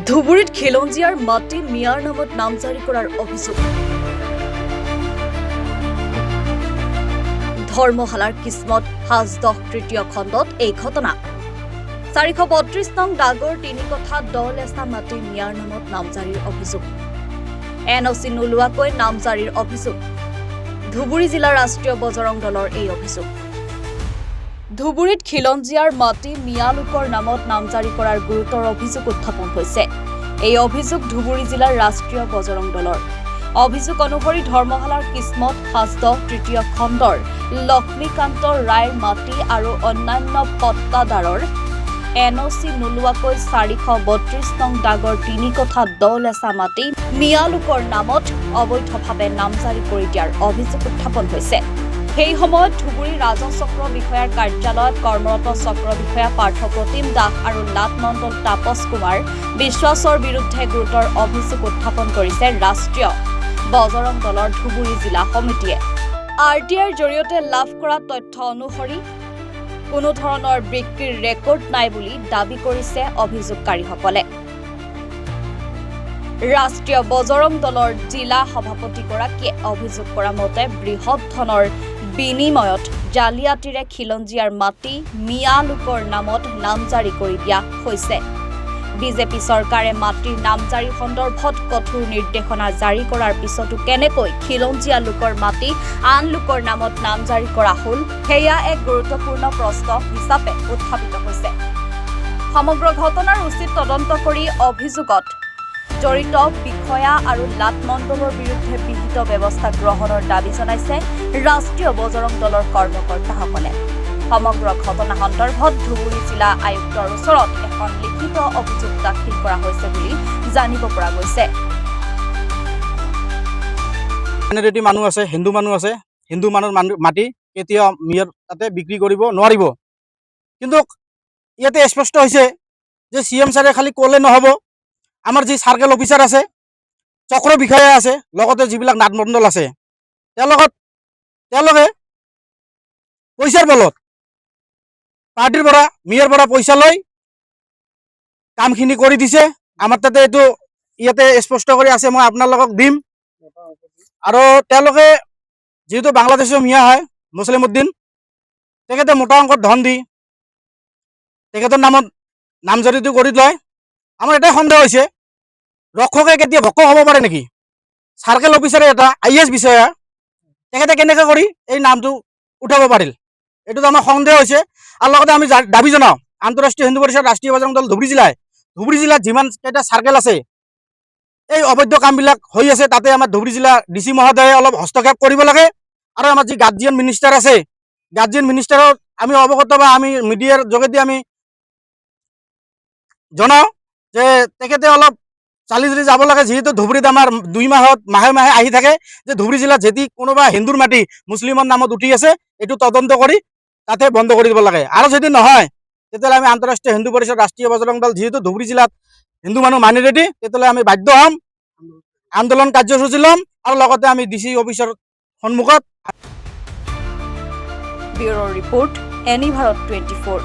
ধুবুৰীত খিলঞ্জীয়াৰ মাটি মিয়াৰ নামত নামজাৰি কৰাৰ অভিযোগ। ধৰ্মশালাৰ কিসমত হাজদহ তৃতীয় খণ্ডত এই ঘটনা। 432 নং ডাগৰ 3 কঠা 10 লেচা মাটি মিয়াৰ নামত নামজাৰিৰ অভিযোগ। এনঅচি নোলোৱাকৈ নামজাৰিৰ অভিযোগ। ধুবুৰী জিলা ৰাষ্ট্ৰীয় বজৰং দলৰ এই অভিযোগ। ধুবুৰীত খিলঞ্জীয়াৰ মাটি মিয়া লোকৰ নামত নামজাৰি কৰাৰ গুৰুতৰ অভিযোগ উত্থাপন হৈছে। এই অভিযোগ ধুবুৰী জিলাৰ ৰাষ্ট্ৰীয় বজৰং দলৰ। অভিযোগ অনুসৰি ধৰ্মশালাৰ কিসমত হাজদহ তৃতীয় খণ্ডৰ লক্ষ্মীকান্ত ৰায়ৰ মাটি আৰু অন্যান্য পট্টাদাৰৰ এনঅচি নোলোৱাকৈ 432 নং ডাগৰ 3 কঠা 10 লেচা মাটি মিয়া লোকৰ নামত অবৈধভাৱে নামজাৰি কৰি দিয়াৰ অভিযোগ উত্থাপন হৈছে। সেই সময়ত ধুবুৰী ৰাজহ চক্ৰ বিষয়াৰ কাৰ্যালয়ত কৰ্মৰত চক্ৰ বিষয়া পাৰ্থ প্ৰতিম দাস আৰু লাট মণ্ডল তাপস কুমাৰ বিশ্বাসৰ বিৰুদ্ধে গুৰুতৰ অভিযোগ উত্থাপন কৰিছে ৰাষ্ট্ৰীয় বজৰং দলৰ ধুবুৰী জিলা সমিতিয়ে। RTIৰ জৰিয়তে লাভ কৰা তথ্য অনুসৰি কোনো ধৰণৰ বিক্ৰীৰ ৰেকৰ্ড নাই বুলি দাবী কৰিছে অভিযোগকাৰীসকলে। ৰাষ্ট্ৰীয় বজৰং দলৰ জিলা সভাপতিগৰাকীয়ে অভিযোগ কৰা মতে বৃহৎ ধনৰ বিনিময়ত জালিয়াতিৰে খিলঞ্জীয়াৰ মাটি মিয়া লোকৰ নামত নামজাৰি কৰি দিয়া হৈছে। বিজেপি চৰকাৰে মাটিৰ নামজাৰি সন্দৰ্ভত কঠোৰ নিৰ্দেশনা জাৰি কৰাৰ পিছতো কেনেকৈ খিলঞ্জীয়া লোকৰ মাটি আন লোকৰ নামত নামজাৰি কৰা হ'ল, সেয়া এক গুৰুত্বপূৰ্ণ প্ৰশ্ন হিচাপে উত্থাপিত হৈছে। সমগ্ৰ ঘটনাৰ উচিত তদন্ত কৰি অভিযোগত জড়িত বিষয়া আৰু লাট মণ্ডলৰ বিৰুদ্ধে বিহিত ব্যৱস্থা গ্ৰহণৰ দাবী জনাইছে ৰাষ্ট্ৰীয় বজৰং দলৰ কৰ্মকৰ্তাসকলে। সমগ্ৰ ঘটনা সন্দৰ্ভত ধুবুৰী জিলা আয়ুক্তৰ ওচৰত এখন লিখিত অভিযোগ দাখিল কৰা হৈছে বুলি জানিব পৰা গৈছে। মাইনৰিটি মানুহ আছে, হিন্দু মানুহ আছে, হিন্দু মানুহৰ মাটি কেতিয়াও মিয়াৰ তাতে বিক্ৰী কৰিব নোৱাৰিব। কিন্তু ইয়াতে স্পষ্ট হৈছে যে CM ছাৰে খালি ক'লে নহ'ব, আমাৰ যি চাৰ্কেল অফিচাৰ আছে, চক্ৰ বিষয়া আছে, লগতে যিবিলাক নাট মণ্ডল আছে, তেওঁলোকে পইচাৰ বলত পাৰ্টিৰ পৰা মিয়াৰ পৰা পইচা লৈ কামখিনি কৰি দিছে। আমাৰ তাতে এইটো ইয়াতে স্পষ্ট কৰি আছে, মই আপোনালোকক দিম। আৰু তেওঁলোকে যিহেতু বাংলাদেশৰ মিয়া হয়, মুছলিম উদ্দিন, তেখেতে মোটা অংকত ধন দি তেখেতৰ নামত নামজাৰিটো কৰি লয়। আমাৰ এটাই সন্দেহ হৈছে, ৰক্ষকে কেতিয়া ভক্ক হ'ব পাৰে নেকি? চাৰ্কেল অফিচাৰে এটা IAS বিষয়া, তেখেতে কেনেকৈ কৰি এই নামটো উঠাব পাৰিল, এইটোতো আমাৰ সন্দেহ হৈছে। আৰু লগতে আমি দাবী জনাওঁ, আন্তঃৰাষ্ট্ৰীয় হিন্দু পৰিষদ ৰাষ্ট্ৰীয় বজৰং দল ধুবুৰী জিলাত যিমান কেইটা চাৰ্কেল আছে, এই অবৈধ কামবিলাক হৈ আছে, তাতে আমাৰ ধুবুৰী জিলা DC মহোদয়ে অলপ হস্তক্ষেপ কৰিব লাগে। আৰু আমাৰ যি গাৰ্জিয়ান মিনিষ্টাৰ আছে, গাৰ্জিয়ান মিনিষ্টাৰক আমি অৱগত বা আমি মিডিয়াৰ যোগেদি আমি জনাওঁ যে তেখেতে অলপ চালি জাৰি যাব লাগে। যিহেতু ধুবুৰীত আমাৰ 2 মাহত মাহে মাহে আহি থাকে যে ধুবুৰী জিলাত যদি কোনোবা হিন্দুৰ মাটি মুছলিমৰ নামত উঠি আছে, এইটো তদন্ত কৰি তাতে বন্ধ কৰি দিব লাগে। আৰু যদি নহয়, তেতিয়াহ'লে আমি আন্তঃৰাষ্ট্ৰীয় হিন্দু পৰিষদ ৰাষ্ট্ৰীয় বজৰং দল, যিহেতু ধুবুৰী জিলাত হিন্দু মানুহ মাইনৰিটি, তেতিয়াহ'লে আমি বাধ্য হ'ম, আন্দোলন কাৰ্যসূচী ল'ম আৰু লগতে আমি DC অফিচৰ সন্মুখত। Bureau' report, any Bharat 24।